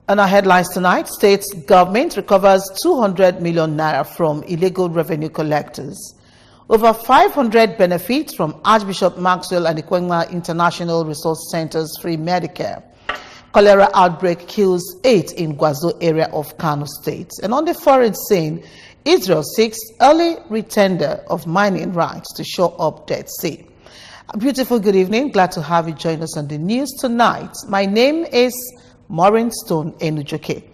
On our headlines tonight, state government recovers 200 million naira from illegal revenue collectors. Over 500 benefit from Archbishop Maxwell and Ikwengma International Resource Center's free Medicare. Cholera outbreak kills 8 in Gwazo area of Kano State. And on the foreign scene, Israel seeks early retender of mining rights to shore up Dead Sea. A beautiful good evening. Glad to have you join us on the news tonight. My name is Maureen Stone Enujoke.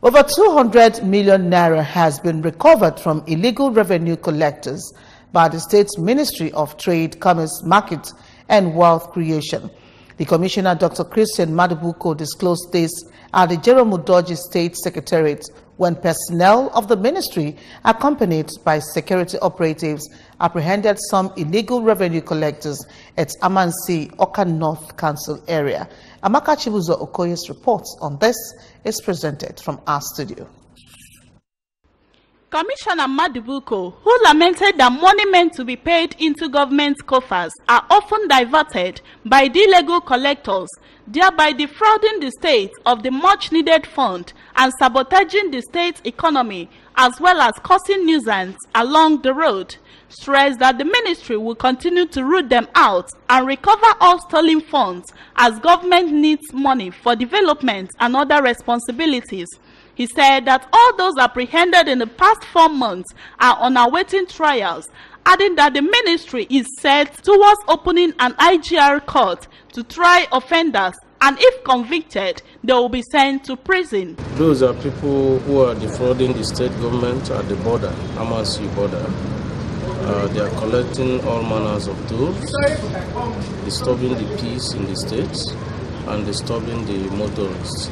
Over 200 million naira has been recovered from illegal revenue collectors by the state's Ministry of Trade, Commerce, Market and Wealth Creation. The Commissioner, Dr. Christian Madubuko, disclosed this at the Jeromudoji State Secretariat when personnel of the ministry, accompanied by security operatives, apprehended some illegal revenue collectors at Amansi, Oka North Council area. Amaka Chibuzo Okoye's report on this is presented from our studio. Commissioner Madubuko, who lamented that money meant to be paid into government coffers are often diverted by the illegal collectors, thereby defrauding the state of the much-needed fund and sabotaging the state's economy, as well as causing nuisance along the road, stressed that the ministry will continue to root them out and recover all stolen funds as government needs money for development and other responsibilities. He said that all those apprehended in the past 4 months are on awaiting trials, adding that the ministry is set towards opening an IGR court to try offenders, and if convicted, they will be sent to prison. Those are people who are defrauding the state government at the border, Amansi border. They are collecting all manners of tolls, disturbing the peace in the states, and disturbing the motorists,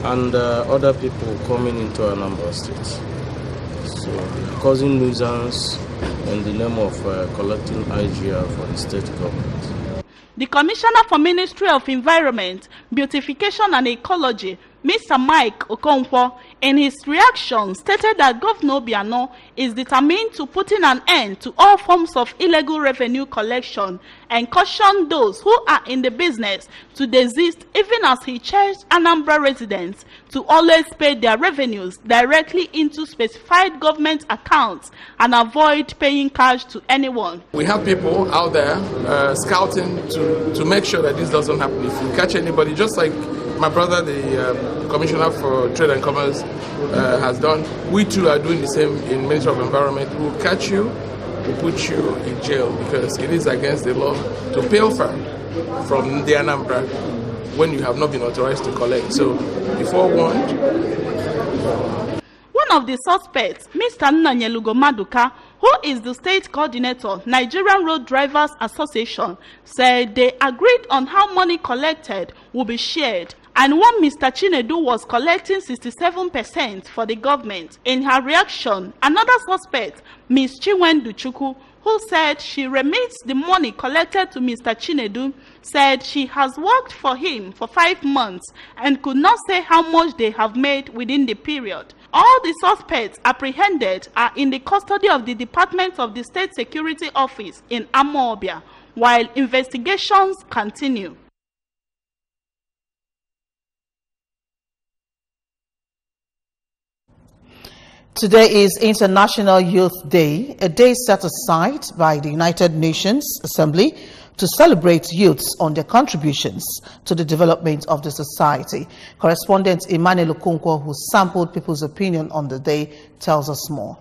and other people coming into Anambra State. So they are causing nuisance in the name of collecting IGR for the state government. The Commissioner for Ministry of Environment, Beautification and Ecology, Mr. Mike Okonkwo, in his reaction stated that Governor Obiano is determined to put in an end to all forms of illegal revenue collection and cautioned those who are in the business to desist, even as he charged Anambra residents to always pay their revenues directly into specified government accounts and avoid paying cash to anyone. We have people out there scouting to make sure that this doesn't happen. If you catch anybody, just like my brother, the Commissioner for Trade and Commerce, has done, we too are doing the same in Ministry of Environment. We'll catch you, we'll put you in jail because it is against the law to pilfer from the Anambra when you have not been authorized to collect. So, before warned. One of the suspects, Mr. Nnanyelugo Maduka, who is the state coordinator, Nigerian Road Drivers Association, said they agreed on how money collected will be shared, and one Mr. Chinedu was collecting 67% for the government. In her reaction, another suspect, Ms. Chinwendu Chukwu, who said she remits the money collected to Mr. Chinedu, said she has worked for him for 5 months and could not say how much they have made within the period. All the suspects apprehended are in the custody of the Department of the State Security Office in Amobia, while investigations continue. Today is International Youth Day, a day set aside by the United Nations Assembly to celebrate youths on their contributions to the development of the society. Correspondent Emmanuel Okonkwo, who sampled people's opinion on the day, tells us more.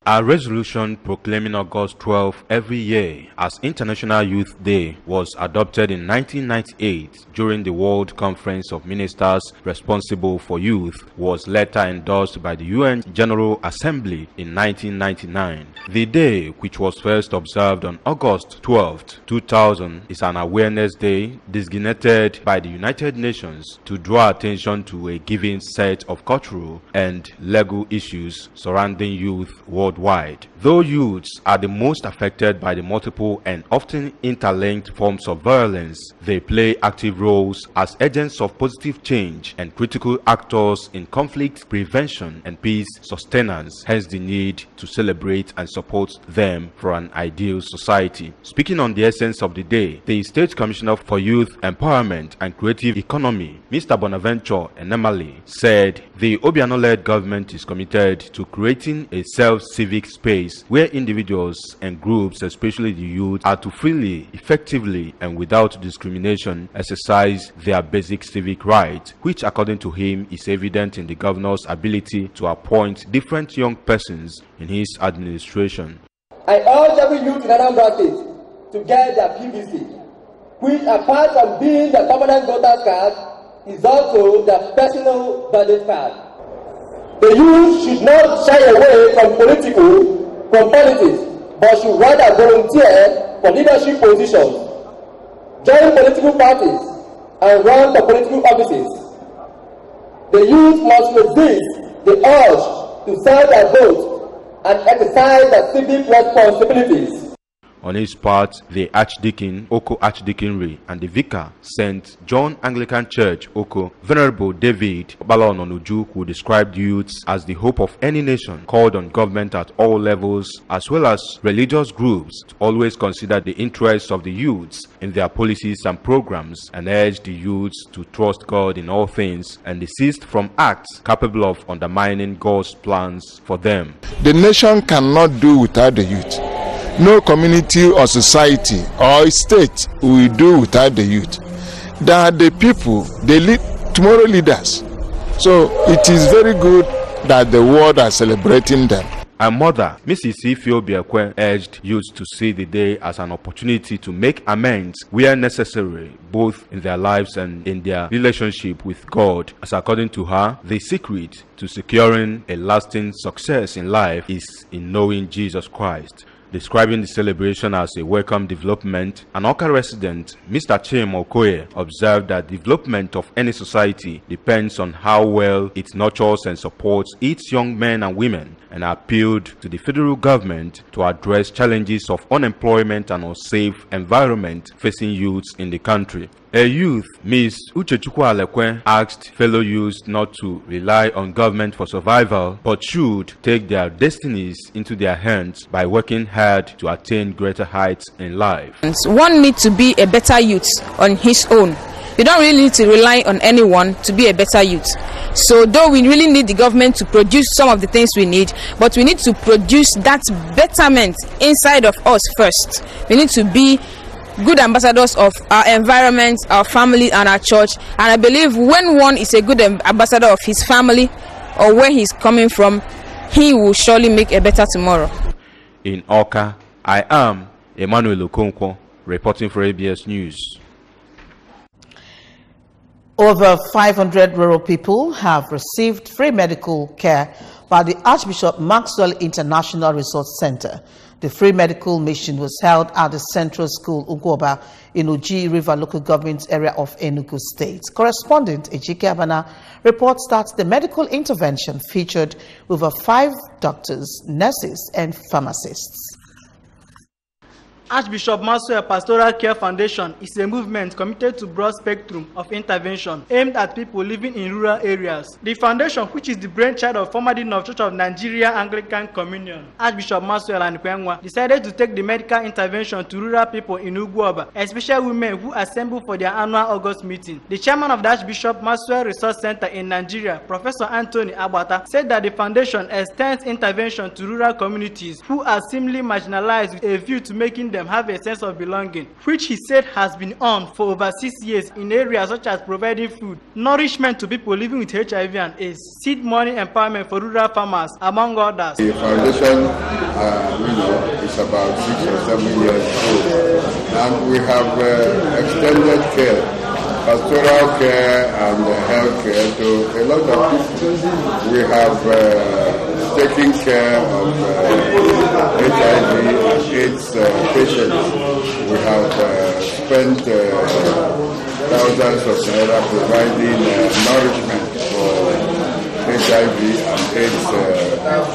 A resolution proclaiming August 12 every year as International Youth Day was adopted in 1998 during the World Conference of Ministers responsible for youth, was later endorsed by the UN General Assembly in 1999. The day, which was first observed on August 12, 2000, is an awareness day designated by the United Nations to draw attention to a given set of cultural and legal issues surrounding youth worldwide. worldwide. Though youths are the most affected by the multiple and often interlinked forms of violence, they play active roles as agents of positive change and critical actors in conflict prevention and peace sustenance, hence the need to celebrate and support them for an ideal society. Speaking on the essence of the day, the State Commissioner for Youth Empowerment and Creative Economy, Mr. Bonaventure Anambra, said the Obiano-led government is committed to creating a self-civic space where individuals and groups, especially the youth, are to freely, effectively, and without discrimination exercise their basic civic rights, which according to him is evident in the governor's ability to appoint different young persons in his administration. I urge every youth in Anambra State to get their PVC, which apart from being the permanent voter card, is also the personal ballot card. The youth should not shy away from politics, but should rather volunteer for leadership positions, join political parties, and run for political offices. The youth must resist the urge to sell their vote and exercise their civic responsibilities. On his part, the Archdeacon, Oko Archdeaconry, and the Vicar, St. John Anglican Church, Oko, Venerable David Balon, who described youths as the hope of any nation, called on government at all levels, as well as religious groups, to always consider the interests of the youths in their policies and programs, and urged the youths to trust God in all things and desist from acts capable of undermining God's plans for them. The nation cannot do without the youth. No community or society or state will do without the youth. They are the people, they lead tomorrow leaders. So it is very good that the world are celebrating them. Her mother, Mrs. Ifio Biakwe, urged youth to see the day as an opportunity to make amends where necessary, both in their lives and in their relationship with God, as according to her, the secret to securing a lasting success in life is in knowing Jesus Christ. Describing the celebration as a welcome development, an Oka resident, Mr. Chim Okoye, observed that development of any society depends on how well it nurtures and supports its young men and women, and appealed to the federal government to address challenges of unemployment and unsafe environment facing youths in the country. A youth, Ms. Uchechukwu Alekwe, asked fellow youths not to rely on government for survival, but should take their destinies into their hands by working hard to attain greater heights in life. One needs to be a better youth on his own. You don't really need to rely on anyone to be a better youth. So though we really need the government to produce some of the things we need, but we need to produce that betterment inside of us first. We need to be good ambassadors of our environment, our family, and our church. And I believe when one is a good ambassador of his family or where he's coming from, he will surely make a better tomorrow. In Oka, I am Emmanuel Okonkwo, reporting for ABS News. Over 500 rural people have received free medical care by the Archbishop Maxwell International Resource Center. The free medical mission was held at the Central School Ugwoba in Oji River local government area of Enugu State. Correspondent Ejike Abana reports that the medical intervention featured over 5 doctors, nurses, and pharmacists. Archbishop Maxwell Pastoral Care Foundation is a movement committed to broad spectrum of intervention aimed at people living in rural areas. The foundation, which is the brainchild of former Dean of Church of Nigeria Anglican Communion, Archbishop Maxwell Anikwengwa, decided to take the medical intervention to rural people in Ugwoba, especially women who assemble for their annual August meeting. The chairman of the Archbishop Maxwell Resource Center in Nigeria, Professor Anthony Agbata, said that the foundation extends intervention to rural communities who are seemingly marginalized with a view to making them have a sense of belonging, which he said has been on for over 6 years in areas such as providing food, nourishment to people living with HIV and AIDS, seed money empowerment for rural farmers, among others. The foundation, is about 6 or 7 years old, and we have extended care, pastoral care and health care to a lot of people. We have taking care of HIV and AIDS patients. We have spent thousands of naira providing nourishment for HIV and AIDS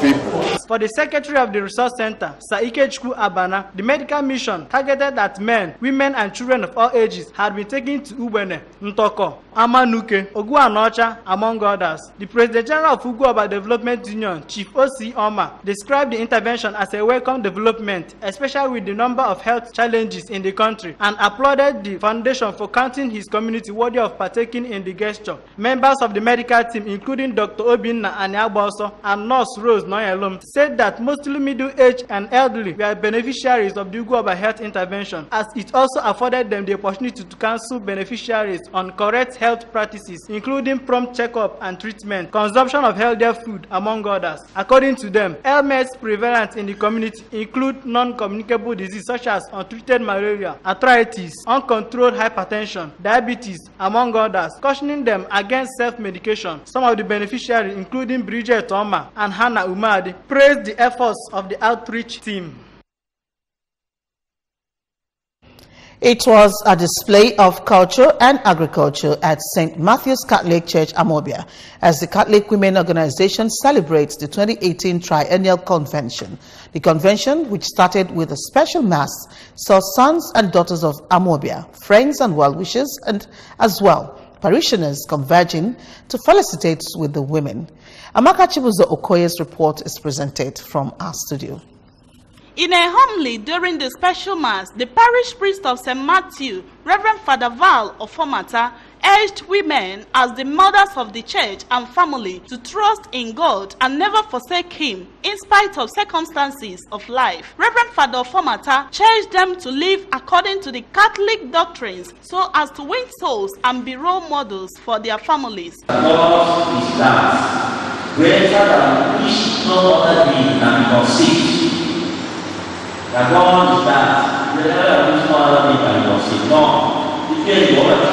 people. For the secretary of the resource center, Saikechukwu Abana, the medical mission targeted at men, women, and children of all ages had been taken to Ubene, Ntoko, Amanuke, Oguanocha, among others. The President General of Uguoba Development Union, Chief O.C. Oma, described the intervention as a welcome development, especially with the number of health challenges in the country, and applauded the foundation for counting his community worthy of partaking in the gesture. Members of the medical team, including Dr. Obinna Anyagboso and Nurse Rose Noyelum, said that mostly middle-aged and elderly were beneficiaries of the Uguoba health intervention, as it also afforded them the opportunity to counsel beneficiaries on correct health practices, including prompt checkup and treatment, consumption of healthier food, among others. According to them, ailments prevalent in the community include non-communicable diseases such as untreated malaria, arthritis, uncontrolled hypertension, diabetes, among others, cautioning them against self-medication. Some of the beneficiaries, including Bridget Oma and Hannah Umadi, praised the efforts of the outreach team. It was a display of culture and agriculture at St. Matthew's Catholic Church, Amobia, as the Catholic Women Organization celebrates the 2018 Triennial Convention. The convention, which started with a special mass, saw sons and daughters of Amobia, friends and well-wishers, and as well parishioners converging to felicitate with the women. Amaka Chibuzo Okoye's report is presented from our studio. In a homily during the special mass, the parish priest of St. Matthew, Reverend Father Val Ofomata, urged women as the mothers of the church and family to trust in God and never forsake Him in spite of circumstances of life. Reverend Father Ofomata charged them to live according to the Catholic doctrines so as to win souls and be role models for their families. God is that greater than each no other being can be conceived. That God is that greater than each no other being can be conceived. No. If you are to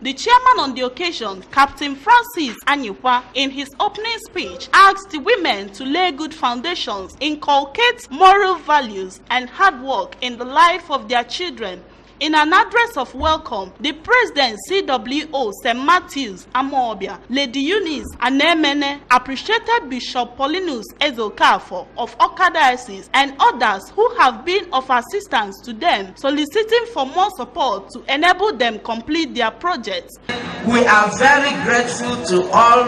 the chairman on the occasion, Captain Francis Anyukwa, in his opening speech, asked the women to lay good foundations, inculcate moral values and hard work in the life of their children. In an address of welcome, the President CWO St. Matthew's Amobia, Lady Eunice Anemene, appreciated Bishop Paulinus Ezokafo of Oka Diocese and others who have been of assistance to them, soliciting for more support to enable them complete their projects. We are very grateful to all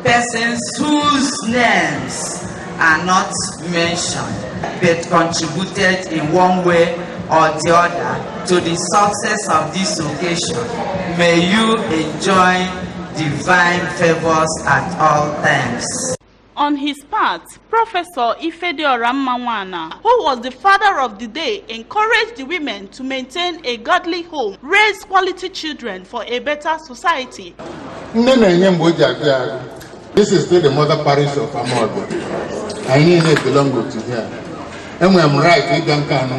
persons whose names are not mentioned, but contributed in one way or the other to the success of this occasion. May you enjoy divine favors at all times. On his part, Professor Ifediora Mmanwana, who was the father of the day, encouraged the women to maintain a godly home, raise quality children for a better society. This is still the mother parish of Amobia. I need to belong to here. And when I'm right, we don't come.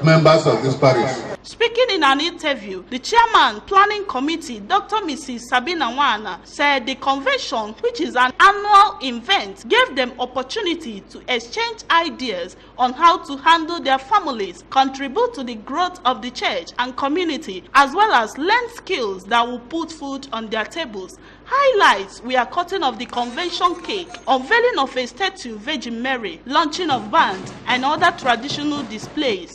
Members of this parish. Speaking in an interview, the chairman, planning committee, Dr. Mrs. Sabina Wana, said the convention, which is an annual event, gave them opportunity to exchange ideas on how to handle their families, contribute to the growth of the church and community, as well as learn skills that will put food on their tables. Highlights were cutting of the convention cake, unveiling of a statue Virgin Mary, launching of bands, and other traditional displays.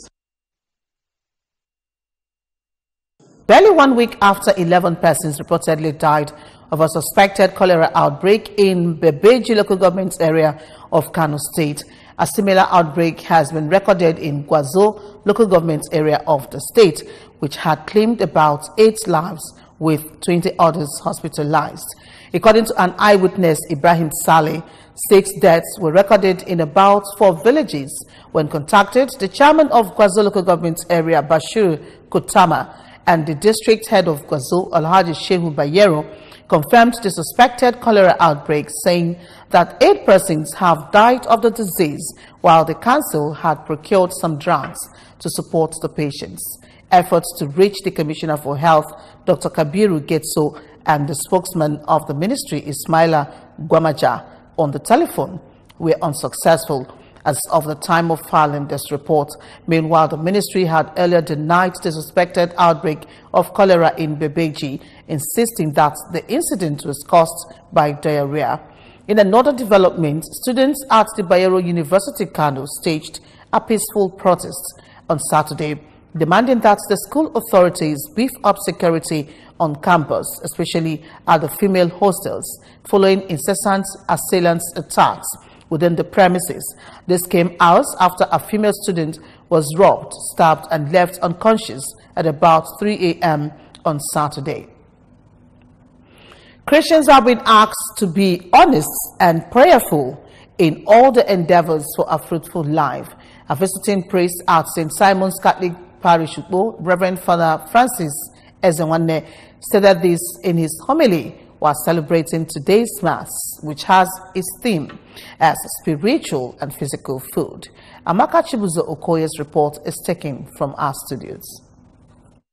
Barely 1 week after 11 persons reportedly died of a suspected cholera outbreak in Bebeji local government area of Kano State, a similar outbreak has been recorded in Gwazo local government area of the state, which had claimed about 8 lives with 20 others hospitalized. According to an eyewitness, Ibrahim Saleh, 6 deaths were recorded in about 4 villages. When contacted, the chairman of Gwazo local government area, Bashir Kutama, and the district head of Gwazo, Alhaji Shehu Bayero, confirmed the suspected cholera outbreak, saying that 8 persons have died of the disease, while the council had procured some drugs to support the patients. Efforts to reach the Commissioner for Health, Dr. Kabiru Getso, and the spokesman of the ministry, Ismaila Gwamaja, on the telephone were unsuccessful as of the time of filing this report. Meanwhile, the ministry had earlier denied the suspected outbreak of cholera in Bebeji, insisting that the incident was caused by diarrhea. In another development, students at the Bayero University Kano staged a peaceful protest on Saturday, demanding that the school authorities beef up security on campus, especially at the female hostels, following incessant assailants attacks within the premises. This came hours after a female student was robbed, stabbed, and left unconscious at about 3 a.m. on Saturday. Christians have been asked to be honest and prayerful in all the endeavors for a fruitful life. A visiting priest at St. Simon's Catholic Parish, Reverend Father Francis Ezenwanne, stated this in his homily while celebrating today's Mass, which has its theme as spiritual and physical food. Amaka Chibuzo Okoye's report is taken from our studios.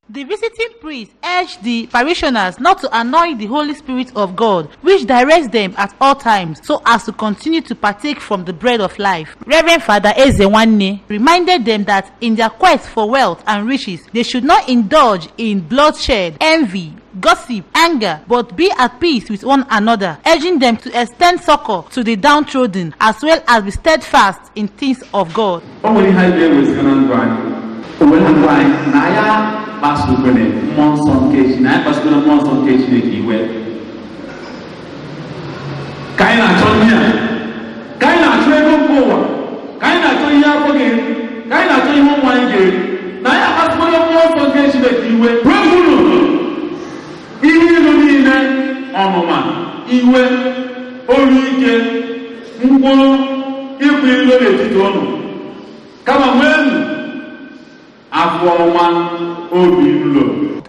The visiting priest urged the parishioners not to annoy the Holy Spirit of God, which directs them at all times, so as to continue to partake from the bread of life. Reverend Father Ezenwanne reminded them that in their quest for wealth and riches, they should not indulge in bloodshed, envy, gossip, anger, but be at peace with one another, urging them to extend succor to the downtrodden, as well as be steadfast in things of God.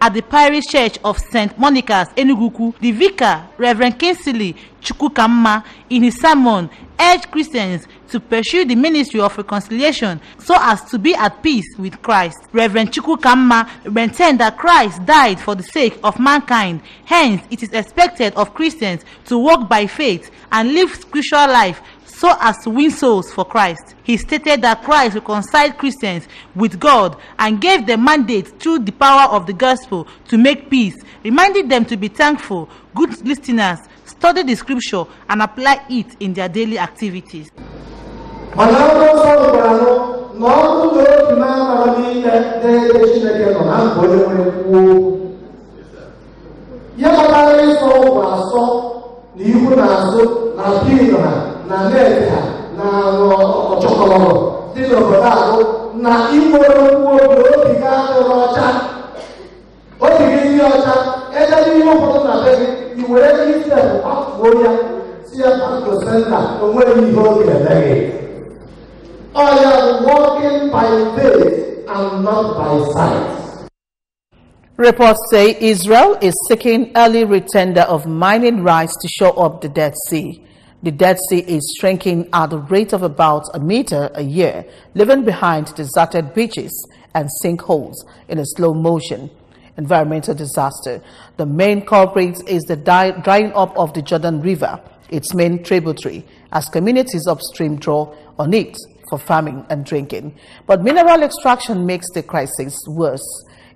At the parish church of St. Monica's, Enuguku, the vicar, Reverend Kinsley Chukwukamma, in his sermon, urged Christians to pursue the ministry of reconciliation so as to be at peace with Christ. Reverend Chukwukamma maintained that Christ died for the sake of mankind. Hence, it is expected of Christians to walk by faith and live spiritual life so as to win souls for Christ. He stated that Christ reconciled Christians with God and gave them mandate through the power of the gospel to make peace, reminding them to be thankful, good listeners, study the scripture, and apply it in their daily activities. Walking by faith and not by sight. Reports say Israel is seeking early retender of mining rights to shore up the Dead Sea. The Dead Sea is shrinking at the rate of about a meter a year, leaving behind deserted beaches and sinkholes in a slow motion. Environmental disaster. The main culprit is the drying up of the Jordan River, its main tributary, as communities upstream draw on it for farming and drinking. But mineral extraction makes the crisis worse.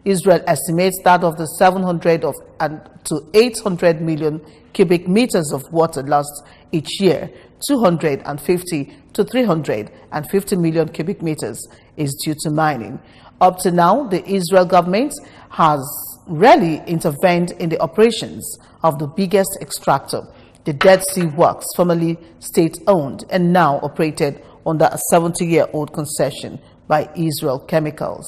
Israel estimates that of the 700 to 800 million cubic meters of water lost each year, 250 to 350 million cubic meters is due to mining. Up to now, the Israel government has rarely intervened in the operations of the biggest extractor, the Dead Sea Works, formerly state-owned and now operated under a 70-year-old concession by Israel Chemicals.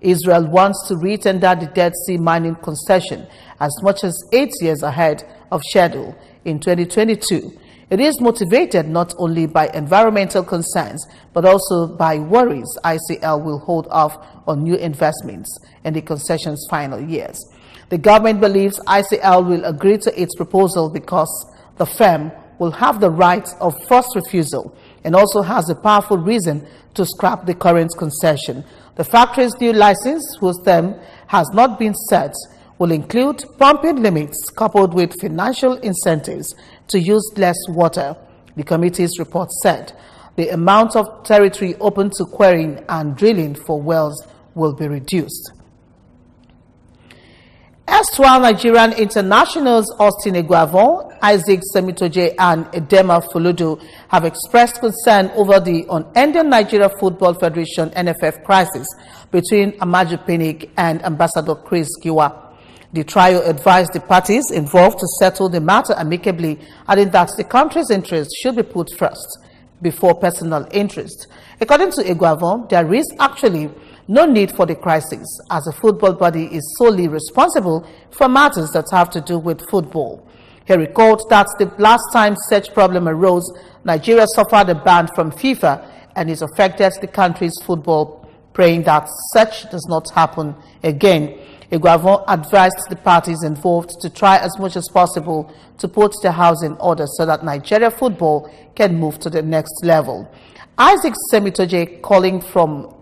Israel wants to re-tender the Dead Sea mining concession as much as 8 years ahead of schedule in 2022. It is motivated not only by environmental concerns, but also by worries ICL will hold off on new investments in the concession's final years. The government believes ICL will agree to its proposal because the firm will have the right of first refusal and also has a powerful reason to scrap the current concession. The factory's new license, whose term has not been set, will include pumping limits coupled with financial incentives to use less water The committee's report said the amount of territory open to quarrying and drilling for wells will be reduced. Erstwhile Nigerian internationals Austin Eguavon, Isaac Semitoje and Edema Fuludu have expressed concern over the unending Nigeria Football Federation NFF crisis between Amaju Pinnick and Ambassador Chris Giwa. The trio advised the parties involved to settle the matter amicably, adding that the country's interests should be put first before personal interest. According to Eguavon, there is actually no need for the crisis, as the football body is solely responsible for matters that have to do with football. He recalled that the last time such problem arose, Nigeria suffered a ban from FIFA and it affected the country's football, praying that such does not happen again. Eguavon advised the parties involved to try as much as possible to put the house in order so that Nigeria football can move to the next level. Isaac Semitoje, calling from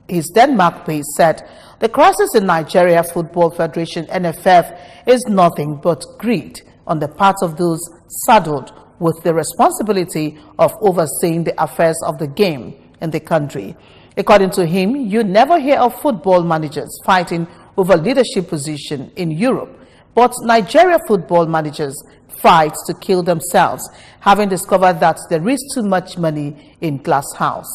his Denmark base, said the crisis in Nigeria Football Federation NFF is nothing but greed on the part of those saddled with the responsibility of overseeing the affairs of the game in the country. According to him, you never hear of football managers fighting over leadership position in Europe, but Nigeria football managers fight to kill themselves, having discovered that there is too much money in glass house.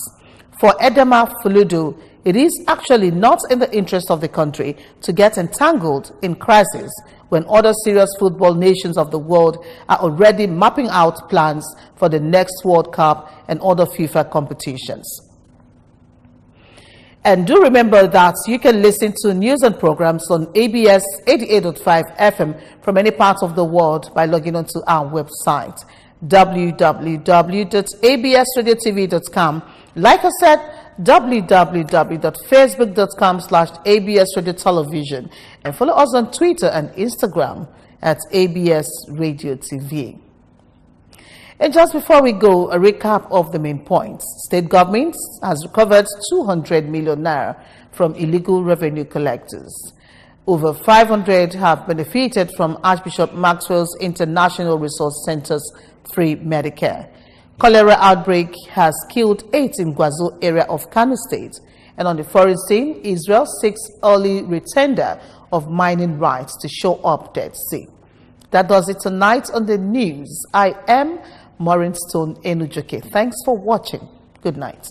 For Edema Fuludu, it is actually not in the interest of the country to get entangled in crisis when other serious football nations of the world are already mapping out plans for the next World Cup and other FIFA competitions. And do remember that you can listen to news and programs on ABS 88.5 FM from any part of the world by logging onto our website, www.absradiotv.com. Like I said, www.facebook.com/absradiotelevision, and follow us on Twitter and Instagram at ABS Radio TV. And just before we go, a recap of the main points. State government has recovered 200 million naira from illegal revenue collectors. Over 500 have benefited from Archbishop Maxwell's International Resource Center's free Medicare. Cholera outbreak has killed 8 in Gwazo area of Kano State. And on the foreign scene, Israel seeks early retender of mining rights to shore up Dead Sea. That does it tonight on the news. I am Maureen Stone Enujoke. Thanks for watching. Good night.